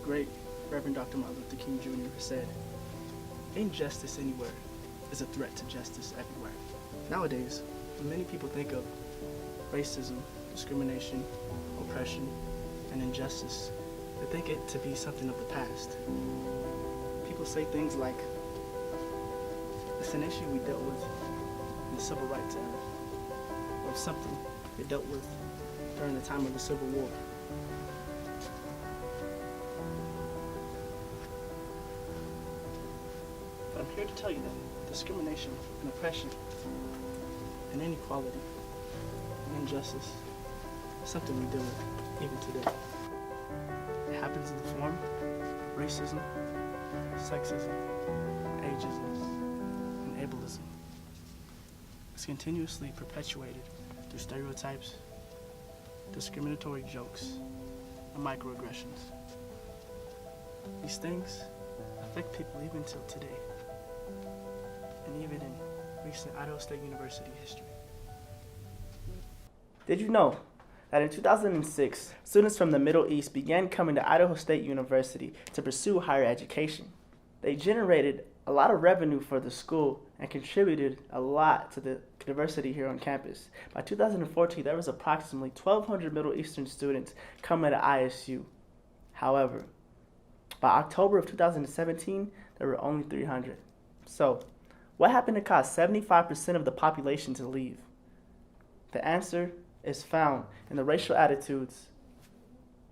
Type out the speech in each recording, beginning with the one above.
great Reverend Dr. Martin Luther King Jr. who said, "Injustice anywhere is a threat to justice everywhere." Nowadays, when many people think of racism, discrimination, oppression, and injustice, they think it to be something of the past. People say things like, it's an issue we dealt with in the Civil Rights era, or something we dealt with during the time of the Civil War. But I'm here to tell you that discrimination and oppression and inequality and injustice is something we deal with even today. It happens in the form of racism, sexism, ageism, and ableism. It's continuously perpetuated through stereotypes, discriminatory jokes, and microaggressions. These things affect people even till today, and even in recent Idaho State University history. Did you know that in 2006, students from the Middle East began coming to Idaho State University to pursue higher education? They generated a lot of revenue for the school and contributed a lot to the diversity here on campus. By 2014, there was approximately 1,200 Middle Eastern students coming to ISU. However, by October of 2017, there were only 300. So, what happened to cause 75% of the population to leave? The answer is found in the racial attitudes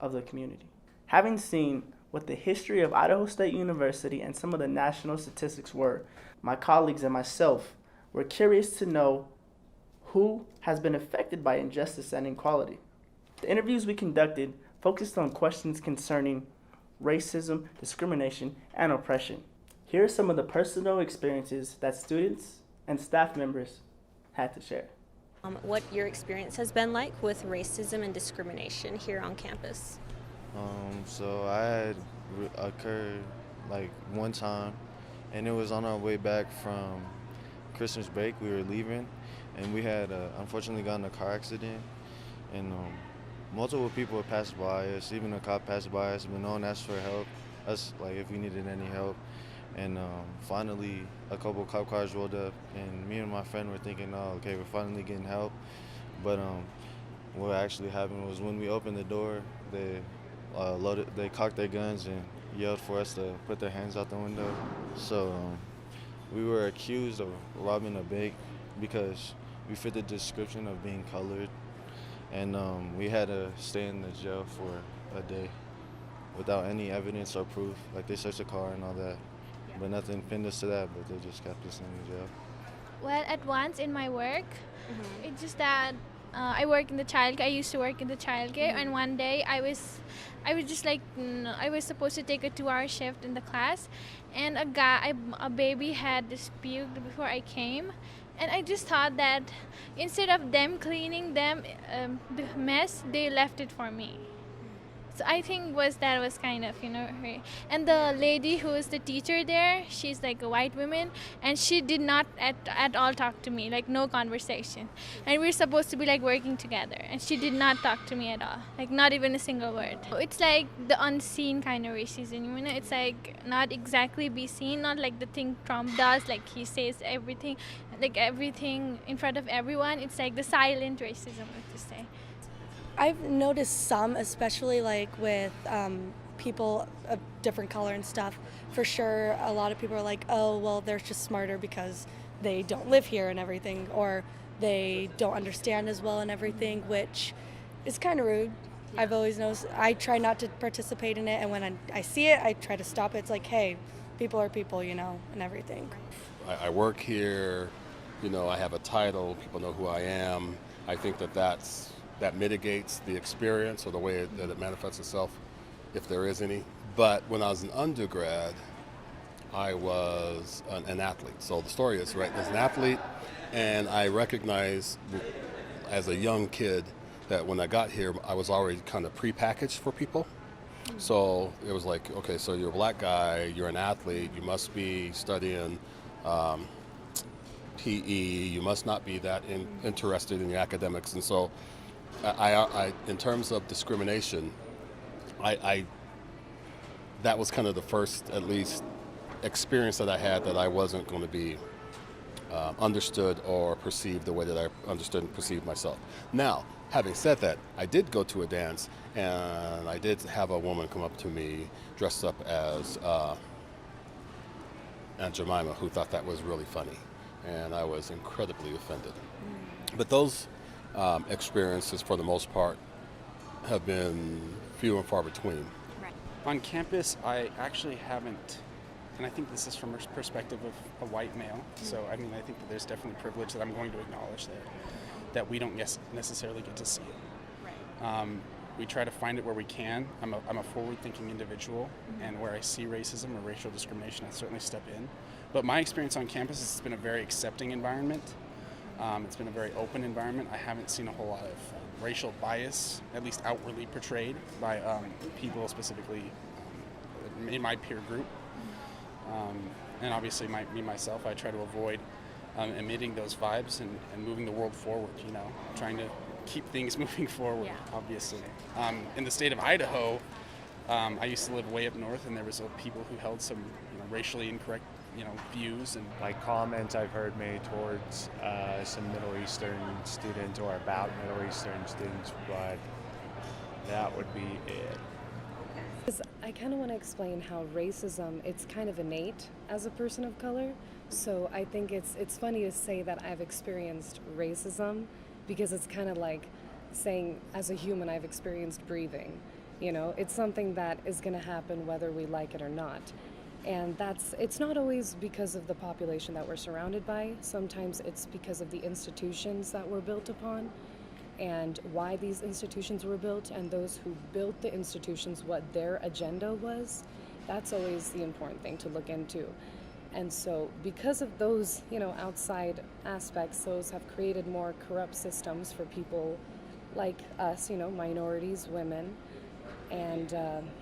of the community. Having seen what the history of Idaho State University and some of the national statistics were, my colleagues and myself were curious to know who has been affected by injustice and inequality. The interviews we conducted focused on questions concerning racism, discrimination, and oppression. Here are some of the personal experiences that students and staff members had to share. What your experience has been like with racism and discrimination here on campus. So I had occurred like one time, and it was on our way back from Christmas break. We were leaving, and we had unfortunately gotten in a car accident, and multiple people had passed by us, even a cop passed by us, but no one asked for help, us like if we needed any help. And finally, a couple cop cars rolled up, and me and my friend were thinking, oh, okay, we're finally getting help. But what actually happened was when we opened the door, they cocked their guns and yelled for us to put their hands out the window. So we were accused of robbing a bank because we fit the description of being colored, and we had to stay in the jail for a day without any evidence or proof. Like, they searched the car and all that, but nothing pinned us to that, but they just kept us in the jail. Well, at once in my work, it's just that I work in the childcare. I used to work in the childcare, and one day I was just like, I was supposed to take a 2-hour shift in the class, and a baby had this puked before I came, and I just thought that instead of them cleaning the mess, they left it for me. So I think that was kind of, her. And the lady who is the teacher there, she's like a white woman, and she did not at all talk to me, like no conversation. And we're supposed to be like working together, and she did not talk to me at all, like not even a single word. It's like the unseen kind of racism, it's like not exactly be seen, not like the thing Trump does, like he says everything, like everything in front of everyone. It's like the silent racism, like to say. I've noticed some, especially like with people of different color and stuff. For sure, a lot of people are like, oh, well, they're just smarter because they don't live here and everything, or they don't understand as well and everything, which is kind of rude. Yeah. I've always noticed. I try not to participate in it, and when I see it, I try to stop it. It's like, hey, people are people, and everything. I work here, I have a title, people know who I am. I think that mitigates the experience or the way that it manifests itself, if there is any. But when I was an undergrad, I was an athlete. So the story is, right, as an athlete, and I recognized as a young kid that when I got here, I was already kind of prepackaged for people. So it was like, okay, so you're a black guy, you're an athlete, you must be studying PE, you must not be that interested in your academics. And so I in terms of discrimination, I that was kind of the first, at least, experience that I had that I wasn't going to be understood or perceived the way that I understood and perceived myself. Now, having said that, I did go to a dance, and I did have a woman come up to me dressed up as Aunt Jemima, who thought that was really funny, and I was incredibly offended. But those experiences, for the most part, have been few and far between. On campus, I actually haven't, and I think this is from a perspective of a white male, so I mean, I think that there's definitely privilege that I'm going to acknowledge there, that we don't necessarily get to see it. We try to find it where we can. I'm a forward-thinking individual, and where I see racism or racial discrimination, I certainly step in. But my experience on campus has been a very accepting environment. It's been a very open environment. I haven't seen a whole lot of racial bias, at least outwardly portrayed by people specifically in my peer group. And obviously myself, I try to avoid emitting those vibes and moving the world forward, you know, trying to keep things moving forward, obviously. In the state of Idaho, I used to live way up north, and there was people who held some racially incorrect views. And like comments I've heard made towards some Middle Eastern students or about Middle Eastern students, but that would be it. I kind of want to explain how racism, it's kind of innate as a person of color. So I think it's funny to say that I've experienced racism, because it's kind of like saying as a human I've experienced breathing. You know, it's something that is going to happen whether we like it or not. And it's not always because of the population that we're surrounded by. Sometimes it's because of the institutions that we're built upon and why these institutions were built, and those who built the institutions, what their agenda was. That's always the important thing to look into. And so because of those, outside aspects, those have created more corrupt systems for people like us, minorities, women. And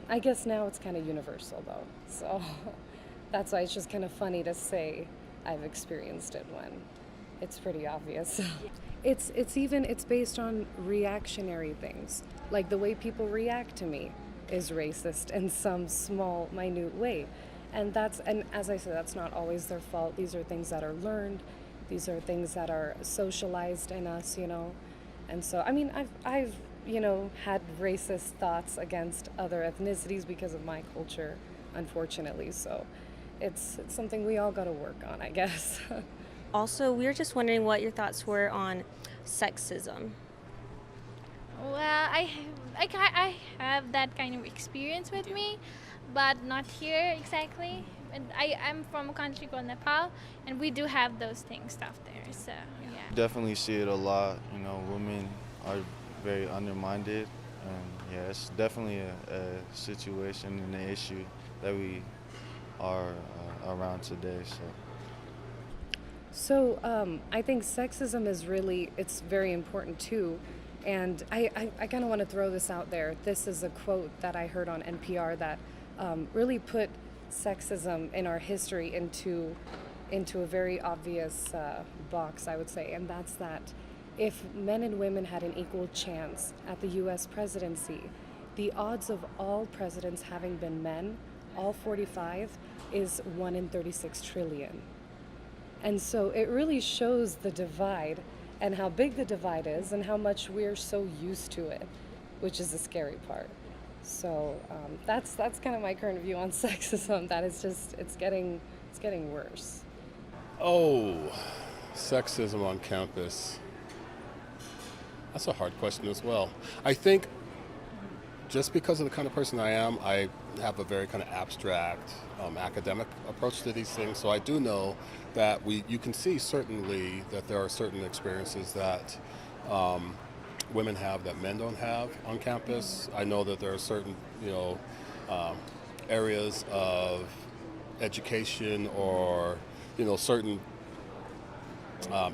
I guess now it's kind of universal, though. So that's why it's just kind of funny to say I've experienced it when it's pretty obvious. It's based on reactionary things. Like the way people react to me is racist in some small, minute way. And as I said, that's not always their fault. These are things that are learned. These are things that are socialized in us, And so, I mean, I've had racist thoughts against other ethnicities because of my culture, unfortunately. So it's something we all got to work on, I guess. Also, we were just wondering what your thoughts were on sexism. Well, I have that kind of experience with me, but not here exactly. And I'm from a country called Nepal, and we do have those things stuff there. So yeah. Definitely see it a lot. Women are very undermined, and yeah, it's definitely a situation and an issue that we are around today. So I think sexism is it's very important too. And I kind of want to throw this out there. This is a quote that I heard on NPR that really put sexism in our history into a very obvious box, I would say. And that's that if men and women had an equal chance at the U.S. presidency, the odds of all presidents having been men, all 45, is 1 in 36 trillion. And so it really shows the divide and how big the divide is and how much we're so used to it, which is the scary part. So that's kind of my current view on sexism, that it's getting worse. Oh, sexism on campus. That's a hard question as well. I think just because of the kind of person I am, I have a very kind of abstract academic approach to these things. So I do know that you can see certainly that there are certain experiences that women have that men don't have on campus. I know that there are certain, areas of education or, certain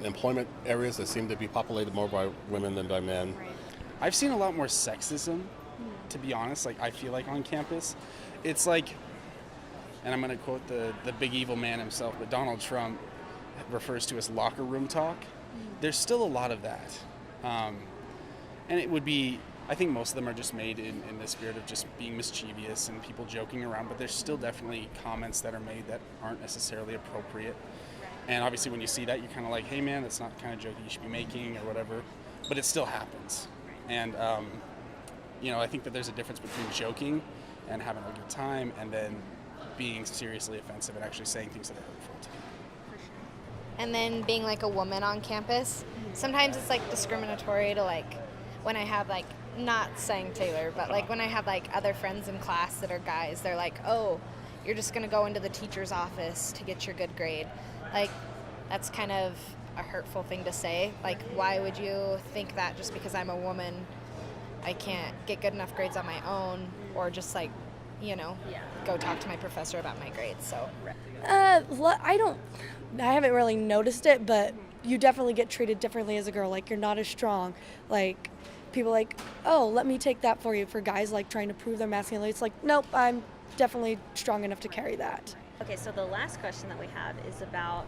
employment areas that seem to be populated more by women than by men. I've seen a lot more sexism, to be honest, I feel like on campus. It's like, and I'm going to quote the big evil man himself, but Donald Trump refers to as locker room talk. There's still a lot of that. And it would be I think most of them are just made in the spirit of just being mischievous and people joking around, but there's still definitely comments that are made that aren't necessarily appropriate. And obviously when you see that, you're kind of like, hey man, that's not the kind of joke that you should be making or whatever, but it still happens. And I think that there's a difference between joking and having a good time and then being seriously offensive and actually saying things that are hurtful to people. And then being like a woman on campus, sometimes it's like discriminatory to like when I have like, not saying Taylor, but like when I have like other friends in class that are guys, they're like, oh, you're just gonna go into the teacher's office to get your good grade. Like, that's kind of a hurtful thing to say. Like, why would you think that just because I'm a woman, I can't get good enough grades on my own, or just like, go talk to my professor about my grades. So I haven't really noticed it, but you definitely get treated differently as a girl. Like, you're not as strong. Like, people like, oh, let me take that for you. For guys like trying to prove their masculinity, it's like, nope, I'm definitely strong enough to carry that. Okay, so the last question that we have is about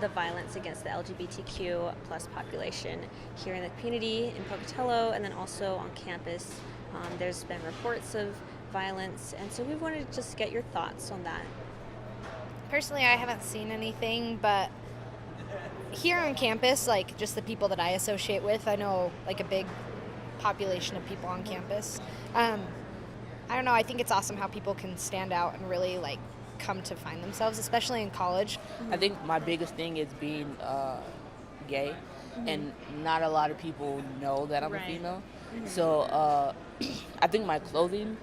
the violence against the LGBTQ plus population here in the community in Pocatello and then also on campus. There's been reports of violence, and so we wanted to just get your thoughts on that. personally, I haven't seen anything, but here on campus, like just the people that I associate with, I know like a big population of people on campus. I don't know, I think it's awesome how people can stand out and really like come to find themselves, especially in college. I think my biggest thing is being gay, and not a lot of people know that I'm a female. So I think my clothing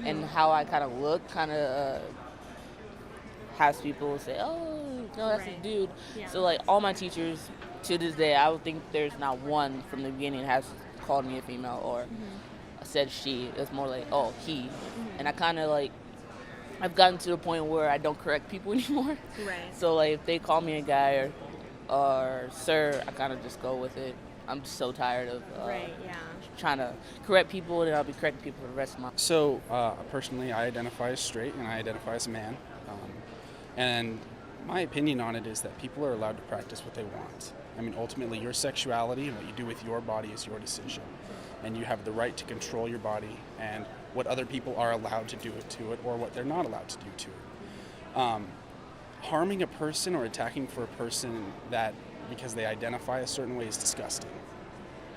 and how I kind of look kind of has people say, oh, no, that's a dude. So like all my teachers to this day, I would think there's not one from the beginning has called me a female or said she. It's more like, oh, he. And I kind of like, I've gotten to the point where I don't correct people anymore. So like if they call me a guy or sir, I kind of just go with it. I'm just so tired of trying to correct people, and I'll be correcting people for the rest of my life. So personally, I identify as straight and I identify as a man. And my opinion on it is that people are allowed to practice what they want. I mean, ultimately, your sexuality and what you do with your body is your decision. And you have the right to control your body and what other people are allowed to do to it or what they're not allowed to do to it. Harming a person or attacking for a person that because they identify a certain way is disgusting.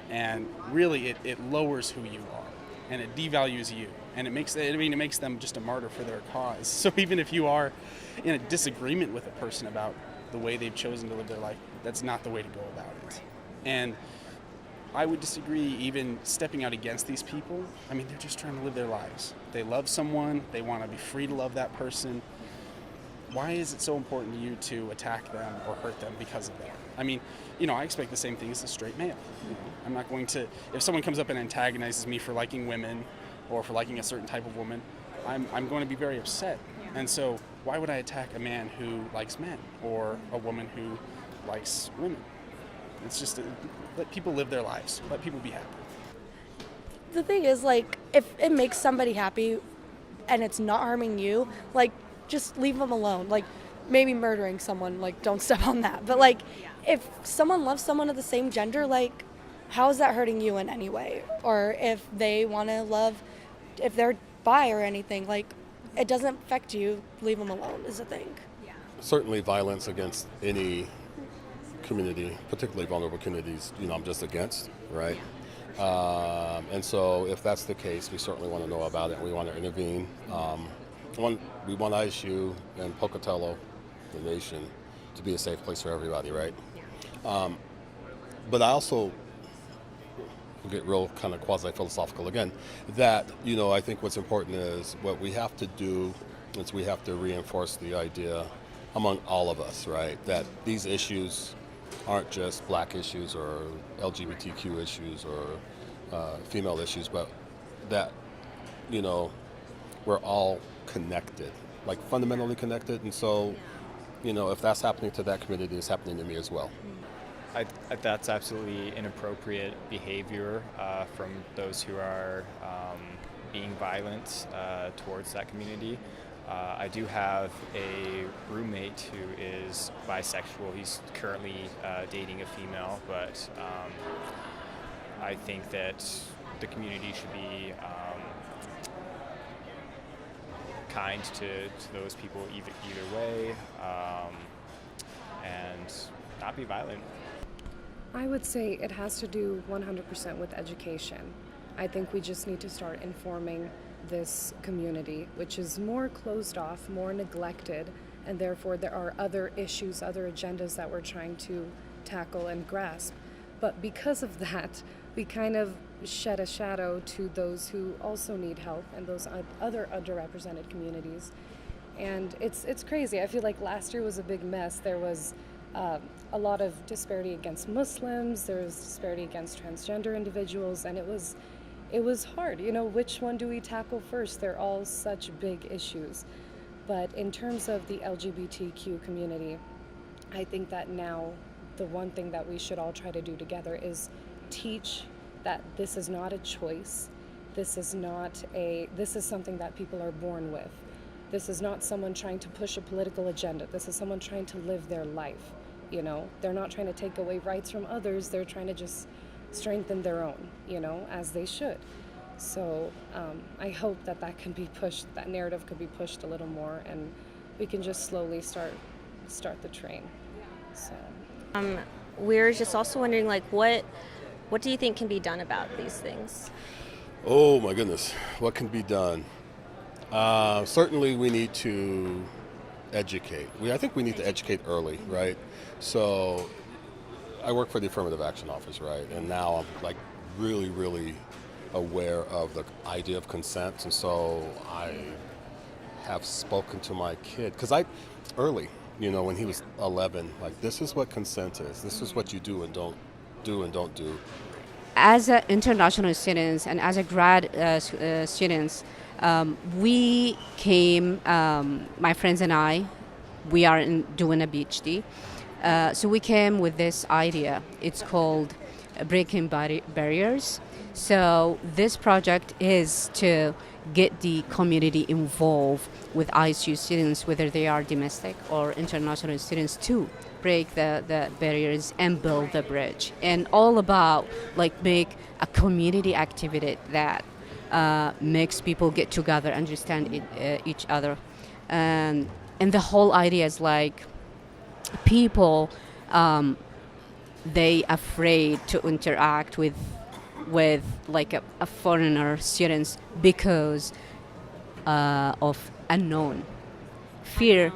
And really, it lowers who you are, and it devalues you, and it makes them just a martyr for their cause. So even if you are in a disagreement with a person about the way they've chosen to live their life, that's not the way to go about it. And I would disagree even stepping out against these people. I mean, they're just trying to live their lives. They love someone, they want to be free to love that person. Why is it so important to you to attack them or hurt them because of that? I mean, I expect the same thing as a straight male. I'm not going to, if someone comes up and antagonizes me for liking women or for liking a certain type of woman, I'm going to be very upset. And so why would I attack a man who likes men or a woman who likes women? It's just, let people live their lives. Let people be happy. The thing is, like, if it makes somebody happy and it's not harming you, like, just leave them alone. Like, maybe murdering someone, like, don't step on that. But, like, if someone loves someone of the same gender, like, how is that hurting you in any way? Or if they want to love, if they're bi or anything, like, it doesn't affect you, leave them alone is the thing. Certainly violence against any community, particularly vulnerable communities, I'm just against, right? And so if that's the case, we certainly want to know about it. We want to intervene. We want ISU and Pocatello, the nation, to be a safe place for everybody, right? But I also get real kind of quasi-philosophical again, that, I think what's important is what we have to do is we have to reinforce the idea among all of us, right, that these issues aren't just black issues or LGBTQ issues or female issues, but that, we're all connected, like fundamentally connected. And so, if that's happening to that community, it's happening to me as well. That's absolutely inappropriate behavior from those who are being violent towards that community. I do have a roommate who is bisexual. He's currently dating a female, but I think that the community should be kind to those people either way, and not be violent. I would say it has to do 100% with education. I think we just need to start informing this community, which is more closed off, more neglected, and therefore there are other issues, other agendas that we're trying to tackle and grasp. But because of that, we kind of shed a shadow to those who also need help and those other underrepresented communities. And it's crazy. I feel like last year was a big mess. There was a lot of disparity against Muslims, there was disparity against transgender individuals, and it was hard. You know, which one do we tackle first? They're all such big issues. But in terms of the LGBTQ community, I think that now the one thing that we should all try to do together is teach that this is not a choice. This is something that people are born with. This is not someone trying to push a political agenda. This is someone trying to live their life. You know, they're not trying to take away rights from others. They're trying to just strengthen their own, you know, as they should. So I hope that can be pushed, that narrative could be pushed a little more, and we can just slowly start the train. So we're just also wondering, like, what do you think can be done about these things? Oh my goodness, what can be done? Certainly we need to educate. I think we need to educate early, right? So I work for the Affirmative Action Office, right? And now I'm like really, really aware of the idea of consent. And so I have spoken to my kid, because early, you know, when he was 11, like, this is what consent is. This is what you do and don't do. As international students and as a grad students, we came, my friends and I, we are doing a PhD. So we came with this idea. It's called Breaking Barriers. So this project is to get the community involved with ISU students, whether they are domestic or international students, to break the barriers and build the bridge. And all about, like, make a community activity that makes people get together, understand each other. And the whole idea is, like, people, they afraid to interact with like a foreigner students because of unknown. Fear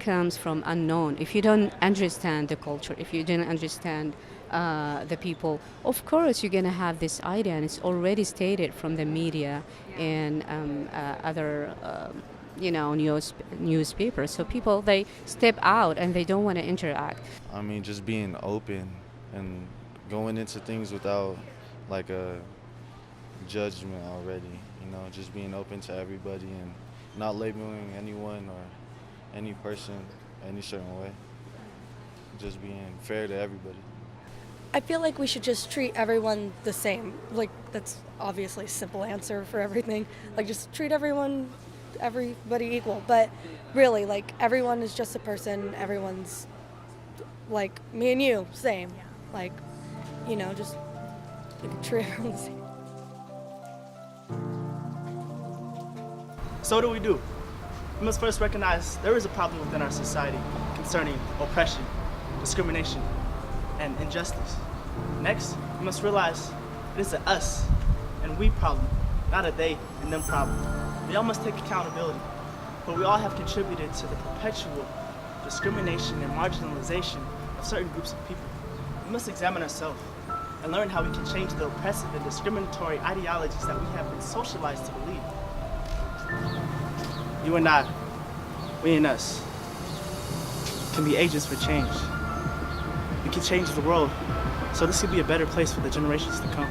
comes from unknown. If you don't understand the culture, if you don't understand the people, of course you're gonna have this idea, and it's already stated from the media and other newspapers. So people, they step out and they don't want to interact. I mean, just being open and going into things without like a judgment already, you know, just being open to everybody and not labeling anyone or any person any certain way, just being fair to everybody. I feel like we should just treat everyone the same. Like, that's obviously a simple answer for everything. Like, just treat everybody equal. But really, like, everyone is just a person. Everyone's like me and you, same. Like, you know, just treat everyone the same. So what do we do? We must first recognize there is a problem within our society concerning oppression, discrimination, and injustice. Next, we must realize it is an us and we problem, not a they and them problem. We all must take accountability, but we all have contributed to the perpetual discrimination and marginalization of certain groups of people. We must examine ourselves and learn how we can change the oppressive and discriminatory ideologies that we have been socialized to believe. You and I, we and us, can be agents for change. We can change the world, so this could be a better place for the generations to come.